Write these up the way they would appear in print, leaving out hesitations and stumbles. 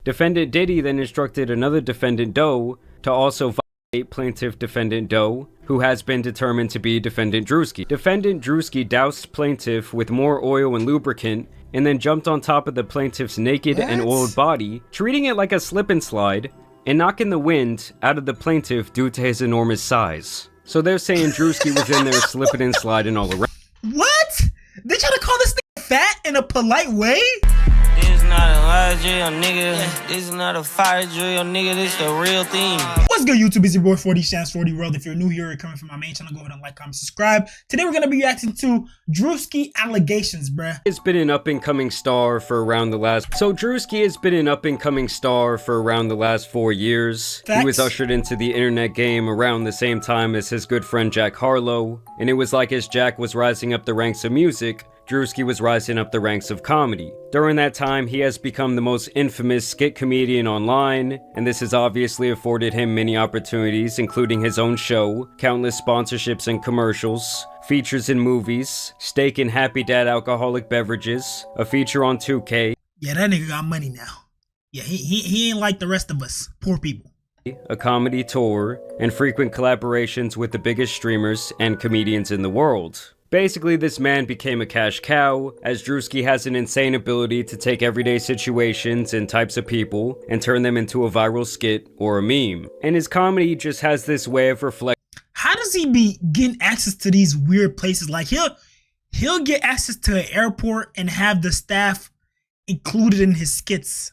Defendant Diddy then instructed another defendant Doe to also violate plaintiff defendant Doe, who has been determined to be defendant Druski. Defendant Druski doused plaintiff with more oil and lubricant and then jumped on top of the plaintiff's naked and oiled body, treating it like a slip and slide, and knocking the wind out of the plaintiff due to his enormous size. So they're saying Druski was in there slipping and sliding all around. What? They try to call this thing fat in a polite way? This not a lie drill, nigga. This is not a fire drill, nigga. This the real thing. What's good, YouTube? It's your boy 40 Shams 40 World. If you're new here, you're coming from my main channel, go ahead and like, comment, subscribe. Today we're gonna be reacting to Druski allegations, bruh. It's been an up-and-coming star for around the last... So Druski has been an up-and-coming star for around the last 4 years. Facts. He was ushered into the internet game around the same time as his good friend Jack Harlow, and it was like as Jack was rising up the ranks of music, Druski was rising up the ranks of comedy. During that time, he has become the most infamous skit comedian online, and this has obviously afforded him many opportunities, including his own show, countless sponsorships and commercials, features in movies, steak and Happy Dad alcoholic beverages, a feature on 2K, Yeah, that nigga got money now. Yeah, he ain't like the rest of us, poor people. a comedy tour, and frequent collaborations with the biggest streamers and comedians in the world. Basically, this man became a cash cow, as Druski has an insane ability to take everyday situations and types of people and turn them into a viral skit or a meme. And his comedy just has this way of reflecting. How does he be getting access to these weird places? Like he'll get access to an airport and have the staff included in his skits.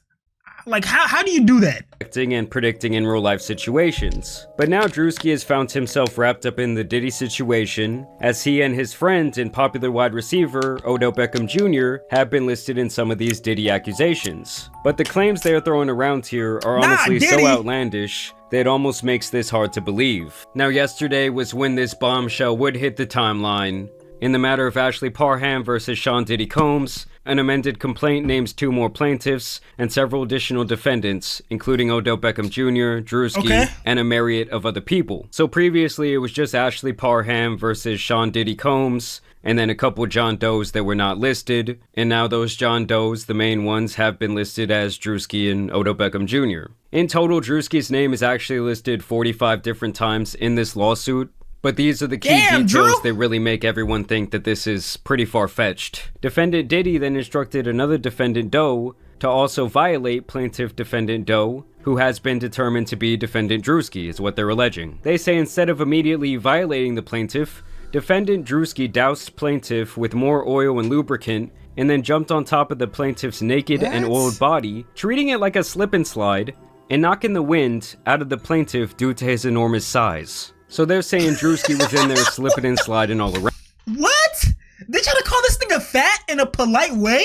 Like how do you do that? And predicting in real life situations. But now Druski has found himself wrapped up in the Diddy situation, as he and his friend and popular wide receiver, Odell Beckham Jr., have been listed in some of these Diddy accusations. But the claims they are throwing around here are honestly so outlandish that it almost makes this hard to believe. Now yesterday was when this bombshell would hit the timeline. In the matter of Ashley Parham versus Sean Diddy Combs, an amended complaint names 2 more plaintiffs and several additional defendants, including Odell Beckham Jr., Druski, and a myriad of other people. So previously it was just Ashley Parham versus Sean Diddy Combs, and then a couple John Does that were not listed, and now those John Does, the main ones, have been listed as Druski and Odell Beckham Jr. In total, Druski's name is actually listed 45 different times in this lawsuit. But these are the key details that really make everyone think that this is pretty far-fetched. Defendant Diddy then instructed another defendant Doe to also violate plaintiff defendant Doe, who has been determined to be defendant Druski, is what they're alleging. They say instead of immediately violating the plaintiff, defendant Druski doused plaintiff with more oil and lubricant and then jumped on top of the plaintiff's naked and oiled body, treating it like a slip and slide, and knocking the wind out of the plaintiff due to his enormous size. So they're saying Druski was in there slipping and sliding all around. What? They try to call this thing a fat in a polite way?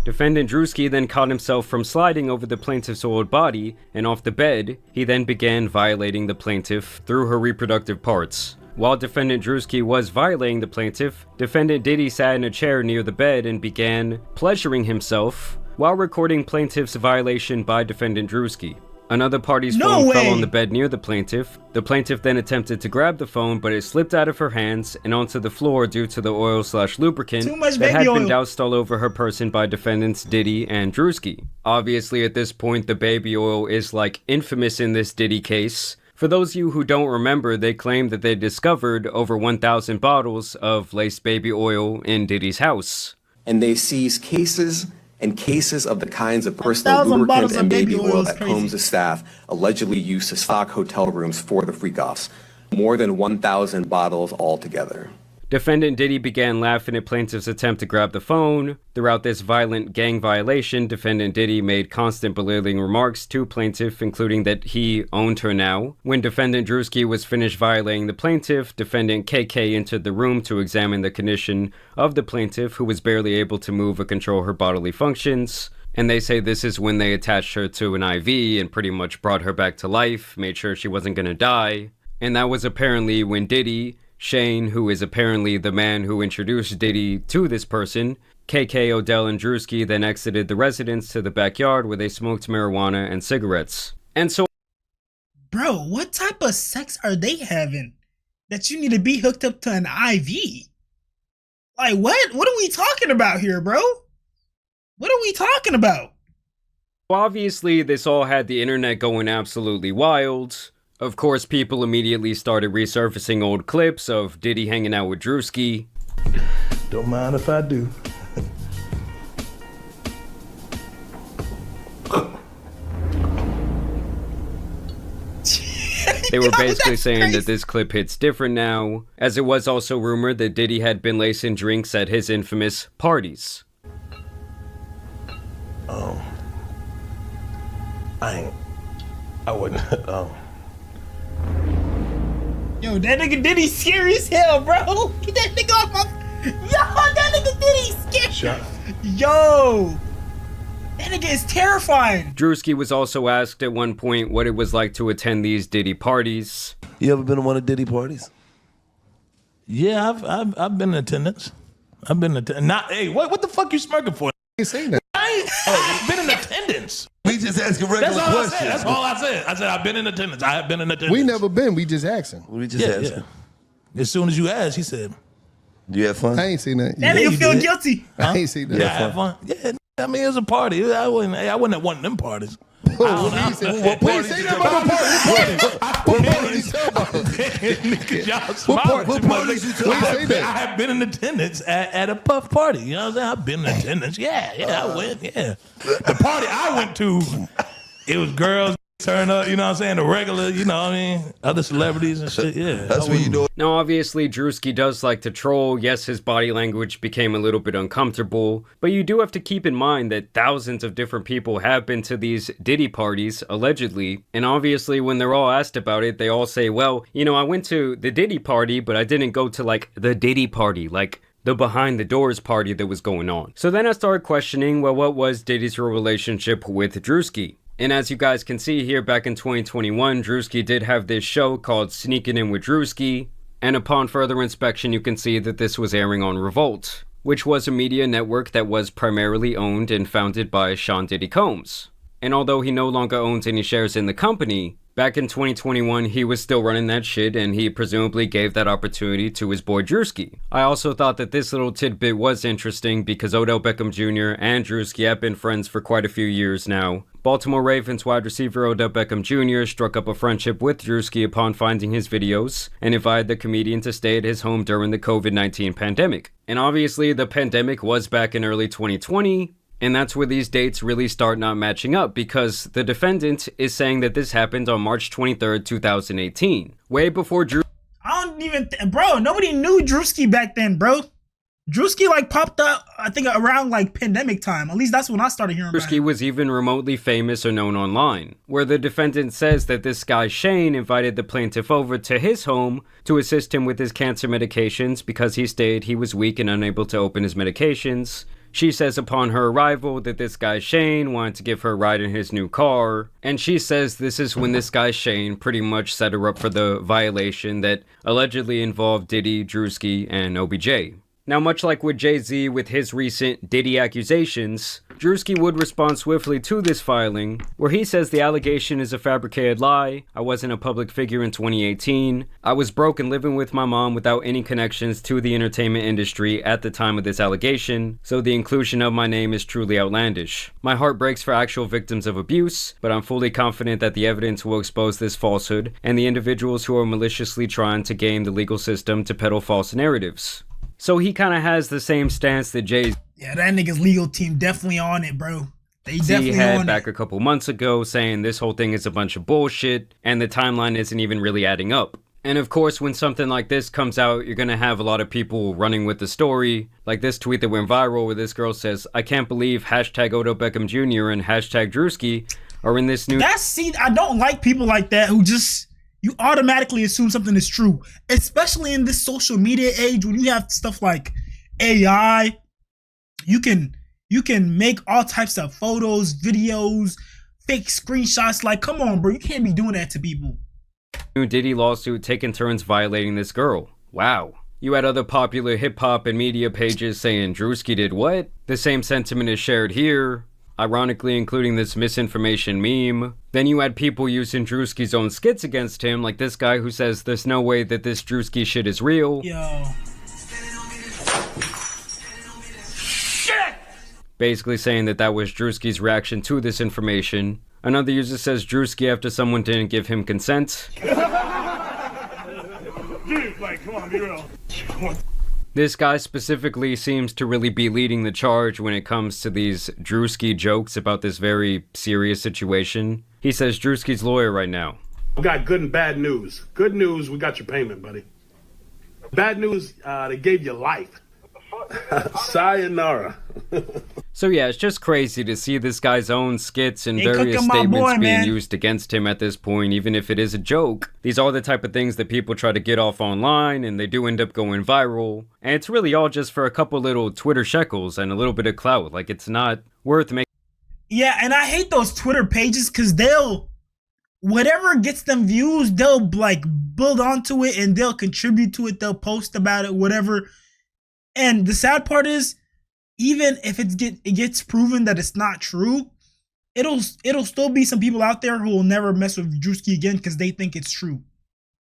Defendant Druski then caught himself from sliding over the plaintiff's oiled body, and off the bed, he then began violating the plaintiff through her reproductive parts. While defendant Druski was violating the plaintiff, defendant Diddy sat in a chair near the bed and began pleasuring himself while recording plaintiff's violation by defendant Druski. Another party's phone fell on the bed near the plaintiff. The plaintiff then attempted to grab the phone, but it slipped out of her hands and onto the floor due to the oil/lubricant that had been doused all over her person by defendants Diddy and Druski. Obviously, at this point, the baby oil is like infamous in this Diddy case. For those of you who don't remember, they claim that they discovered over 1,000 bottles of laced baby oil in Diddy's house. And they seized cases and cases of the kinds of personal lubricant and baby oil that Combs' staff allegedly used to stock hotel rooms for the freak-offs. More than 1,000 bottles altogether. Defendant Diddy began laughing at plaintiff's attempt to grab the phone. Throughout this violent gang violation, defendant Diddy made constant belittling remarks to plaintiff, including that he owned her now. When defendant Druski was finished violating the plaintiff, defendant KK entered the room to examine the condition of the plaintiff, who was barely able to move or control her bodily functions. And they say this is when they attached her to an IV and pretty much brought her back to life, made sure she wasn't gonna die. And that was apparently when Diddy, Shane, who is apparently the man who introduced Diddy to this person, KK, Odell, and Druski then exited the residence to the backyard where they smoked marijuana and cigarettes. And so... Bro, what type of sex are they having that you need to be hooked up to an IV? Like, what? What are we talking about here, bro? What are we talking about? Obviously, this all had the internet going absolutely wild. Of course, people immediately started resurfacing old clips of Diddy hanging out with Druski. Don't mind if I do. They were basically saying that this clip hits different now, as it was also rumored that Diddy had been lacing drinks at his infamous parties. I wouldn't, Yo, that nigga Diddy scary as hell, bro. Get that nigga off my... Yo, that nigga Diddy scary. Yo. That nigga is terrifying. Druski was also asked at one point what it was like to attend these Diddy parties. You ever been to one of Diddy parties? Yeah, I've been in attendance. I've been in attendance. Not, hey, what the fuck you smirking for? I ain't saying that. I've been in attendance. We just asking regular That's all questions. I said. That's all I said. I said I've been in attendance. I have been in attendance. We never been. We just asking. We just asking. Yeah. As soon as you asked, he said, You have fun? I ain't seen that. That nigga feel guilty. I ain't seen that. "Yeah, I have fun." Yeah, I mean, it was a party. I wasn't at one of them parties. What party? Say that about what party you talking about? Y'all smiling What too much. parties you talking about? I have been in attendance at a Puff party. You know what I'm saying? I've been in attendance. Yeah, I went. Yeah, the party I went to, it was girls turn up. You know what I'm saying? The regular. You know what I mean? Other celebrities and shit. Yeah, That's what you do. Now, obviously, Druski does like to troll. Yes, his body language became a little bit uncomfortable, but you do have to keep in mind that thousands of different people have been to these Diddy parties, allegedly, and obviously when they're all asked about it, they all say, well, you know, I went to the Diddy party, but I didn't go to, like, the Diddy party, like the behind the doors party that was going on. So then I started questioning, well, what was Diddy's real relationship with Druski? And as you guys can see here, back in 2021, Druski did have this show called Sneaking In with Druski, and upon further inspection, you can see that this was airing on Revolt, which was a media network that was primarily owned and founded by Sean Diddy Combs. And although he no longer owns any shares in the company, back in 2021, he was still running that shit, and he presumably gave that opportunity to his boy Druski. I also thought that this little tidbit was interesting because Odell Beckham Jr. and Druski have been friends for quite a few years now. Baltimore Ravens wide receiver Odell Beckham Jr. struck up a friendship with Druski upon finding his videos and invited the comedian to stay at his home during the COVID-19 pandemic. And obviously, the pandemic was back in early 2020, and that's where these dates really start not matching up because the defendant is saying that this happened on March 23rd, 2018, way before Druski. I don't even... Bro, nobody knew Druski back then, bro. Druski like popped up, I think, around like pandemic time. At least that's when I started hearing about Druski him. was even remotely famous or known online, where the defendant says that this guy Shane invited the plaintiff over to his home to assist him with his cancer medications because he stated he was weak and unable to open his medications. She says upon her arrival that this guy Shane wanted to give her a ride in his new car, and she says this is when this guy Shane pretty much set her up for the violation that allegedly involved Diddy, Druski, and OBJ. Now, much like with Jay-Z with his recent Diddy accusations, Druski would respond swiftly to this filing, where he says the allegation is a fabricated lie. I wasn't a public figure in 2018. I was broke and living with my mom without any connections to the entertainment industry at the time of this allegation, so the inclusion of my name is truly outlandish. My heart breaks for actual victims of abuse, but I'm fully confident that the evidence will expose this falsehood and the individuals who are maliciously trying to game the legal system to peddle false narratives. So he kind of has the same stance that Jay-Z Yeah, that nigga's legal team definitely on it, bro. They definitely had on back it. a couple months ago, saying this whole thing is a bunch of bullshit and the timeline isn't even really adding up. And of course, when something like this comes out, you're gonna have a lot of people running with the story. Like this tweet that went viral where this girl says, I can't believe hashtag Odell Beckham Jr. and hashtag Druski are in this new... I don't like people like that who just... You automatically assume something is true, especially in this social media age when you have stuff like AI. You can make all types of photos, videos, fake screenshots. Like, come on, bro, you can't be doing that to people. New Diddy lawsuit taking turns violating this girl. Wow. You had other popular hip-hop and media pages saying Druski did what? The same sentiment is shared here, ironically including this misinformation meme. Then you had people using Druski's own skits against him, like this guy who says there's no way that this Druski shit is real. Yo. basically saying that that was Druski's reaction to this information. Another user says Druski after someone didn't give him consent. This guy specifically seems to really be leading the charge when it comes to these Druski jokes about this very serious situation. He says Druski's lawyer right now. We got good and bad news. Good news, we got your payment, buddy. Bad news, they gave you life. Sayonara. So yeah, it's just crazy to see this guy's own skits and various statements being used against him at this point, even if it is a joke. These are the type of things that people try to get off online, and they do end up going viral. And it's really all just for a couple little Twitter shekels and a little bit of clout. Like, it's not worth making. Yeah, and I hate those Twitter pages because whatever gets them views, they'll like build onto it and they'll contribute to it. They'll post about it, whatever. And the sad part is, even if it gets proven that it's not true, it'll still be some people out there who will never mess with Druski again because they think it's true.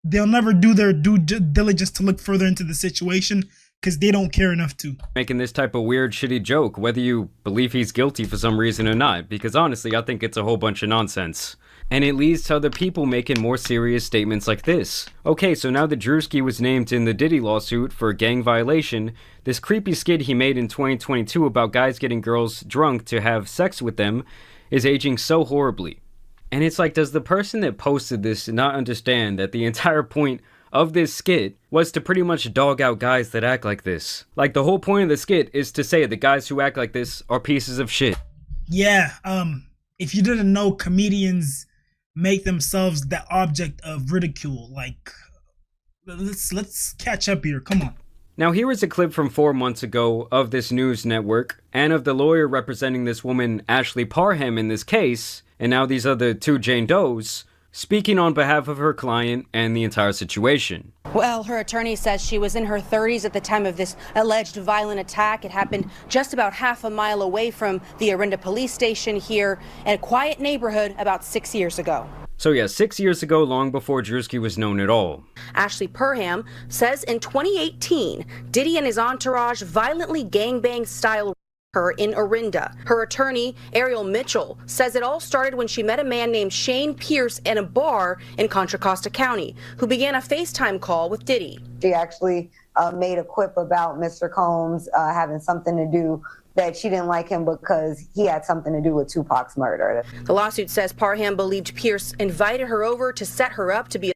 They'll never do their due diligence to look further into the situation because they don't care enough to. Making this type of weird, shitty joke, whether you believe he's guilty for some reason or not, because honestly, I think it's a whole bunch of nonsense. And it leads to other people making more serious statements like this. Okay, so now that Druski was named in the Diddy lawsuit for a gang violation, this creepy skit he made in 2022 about guys getting girls drunk to have sex with them is aging so horribly. And it's like, does the person that posted this not understand that the entire point of this skit was to pretty much dog out guys that act like this? Like, the whole point of the skit is to say that guys who act like this are pieces of shit. Yeah, if you didn't know, comedians make themselves the object of ridicule. Like, let's catch up here. Come on. Now here is a clip from 4 months ago of this news network and of the lawyer representing this woman, Ashley Parham, in this case, and now these other two Jane Does, speaking on behalf of her client and the entire situation. Well, her attorney says she was in her 30s at the time of this alleged violent attack. It happened just about half a mile away from the Orinda police station here in a quiet neighborhood about 6 years ago. So yeah, 6 years ago, long before Druski was known at all. Ashley Parham says in 2018, Diddy and his entourage violently gangbang style her in Orinda. Her attorney, Ariel Mitchell, says it all started when she met a man named Shane Pierce in a bar in Contra Costa County, who began a FaceTime call with Diddy. She actually made a quip about Mr. Combs having something to do, that she didn't like him because he had something to do with Tupac's murder. The lawsuit says Parham believed Pierce invited her over to set her up to be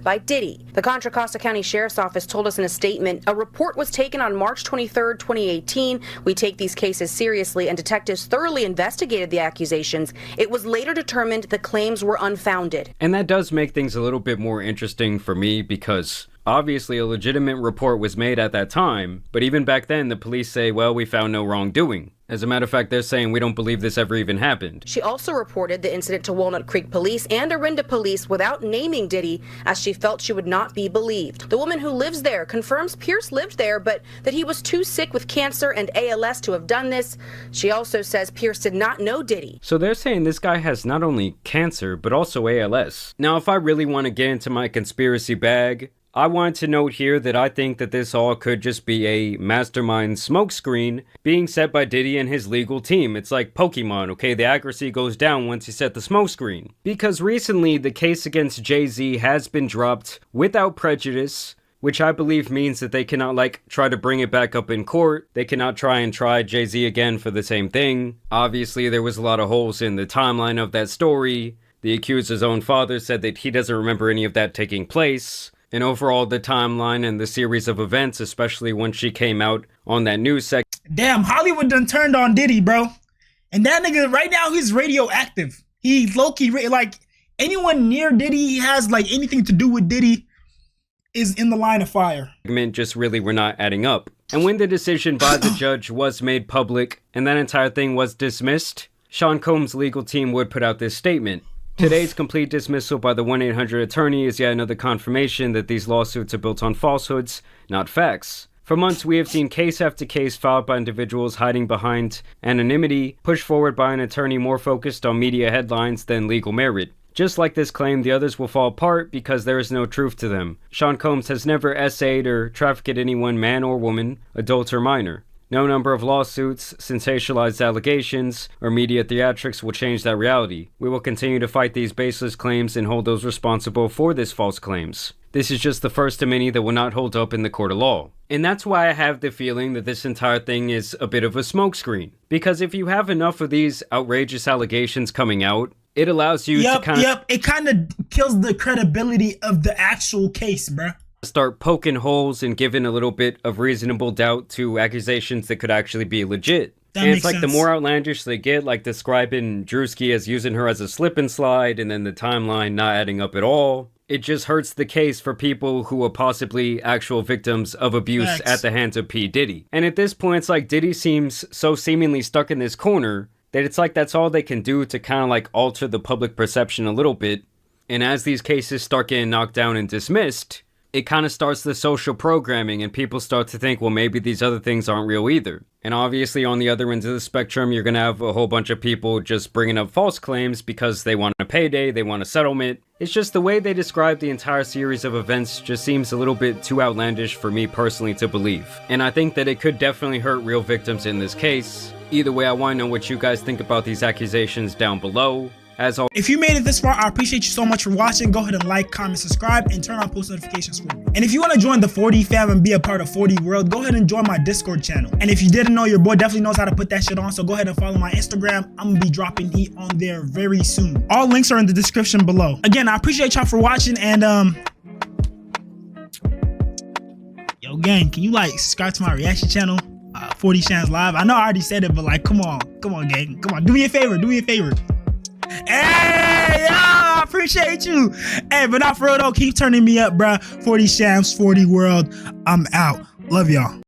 by Diddy. The Contra Costa County Sheriff's Office told us in a statement, a report was taken on March 23, 2018. We take these cases seriously, and detectives thoroughly investigated the accusations. It was later determined the claims were unfounded. And that does make things a little bit more interesting for me because obviously a legitimate report was made at that time, but even back then the police say, well, we found no wrongdoing. As a matter of fact, they're saying we don't believe this ever even happened. She also reported the incident to Walnut Creek Police and Orinda Police without naming Diddy, as she felt she would not be believed. The woman who lives there confirms Pierce lived there, but that he was too sick with cancer and ALS to have done this. She also says Pierce did not know Diddy. So they're saying this guy has not only cancer, but also ALS. Now, if I really want to get into my conspiracy bag, I want to note here that I think that this all could just be a mastermind smokescreen being set by Diddy and his legal team. It's like Pokemon, okay? The accuracy goes down once you set the smokescreen. Because recently, the case against Jay-Z has been dropped without prejudice, which I believe means that they cannot, try to bring it back up in court. They cannot try Jay-Z again for the same thing. Obviously, there was a lot of holes in the timeline of that story. The accuser's own father said that he doesn't remember any of that taking place. And overall, the timeline and the series of events, especially when she came out on that news section. Damn, Hollywood done turned on Diddy, bro. And that nigga, right now, he's radioactive. He's low-key, anyone near Diddy has, anything to do with Diddy is in the line of fire. Just really were not adding up. And when the decision by the judge was made public and that entire thing was dismissed, Sean Combs' legal team would put out this statement. Today's complete dismissal by the 1-800 attorney is yet another confirmation that these lawsuits are built on falsehoods, not facts. For months, we have seen case after case filed by individuals hiding behind anonymity, pushed forward by an attorney more focused on media headlines than legal merit. Just like this claim, the others will fall apart because there is no truth to them. Sean Combs has never essayed or trafficked anyone, man or woman, adult or minor. No number of lawsuits, sensationalized allegations, or media theatrics will change that reality. We will continue to fight these baseless claims and hold those responsible for these false claims. This is just the first of many that will not hold up in the court of law. And that's why I have the feeling that this entire thing is a bit of a smokescreen. Because if you have enough of these outrageous allegations coming out, it allows you to kind of... It kind of kills the credibility of the actual case, bruh. Start poking holes and giving a little bit of reasonable doubt to accusations that could actually be legit. And it's like the more outlandish they get, like describing Druski as using her as a slip and slide and then the timeline not adding up at all, it just hurts the case for people who are possibly actual victims of abuse at the hands of P. Diddy. And at this point, it's like Diddy seems so seemingly stuck in this corner that it's like that's all they can do to kind of like alter the public perception a little bit. And as these cases start getting knocked down and dismissed, it kind of starts the social programming and people start to think, well, maybe these other things aren't real either. And obviously on the other end of the spectrum, you're going to have a whole bunch of people just bringing up false claims because they want a payday, they want a settlement. It's just the way they describe the entire series of events just seems a little bit too outlandish for me personally to believe. And I think that it could definitely hurt real victims in this case. Either way, I want to know what you guys think about these accusations down below. As always, if you made it this far, I appreciate you so much for watching. Go ahead and like, comment, subscribe, and turn on post notifications for me. And if you want to join the 40 fam and be a part of 40 World, go ahead and join my Discord channel. And if you didn't know, your boy definitely knows how to put that shit on, so go ahead and follow my Instagram. I'm gonna be dropping heat on there very soon. All links are in the description below. Again, I appreciate y'all for watching, and yo gang, can you like subscribe to my reaction channel? 40 Shans Live. I know I already said it, but like, come on gang, come on, do me a favor. Hey, yo, I appreciate you. Hey, but not for real though, keep turning me up, bruh. 40 Shams, 40 World. I'm out. Love y'all.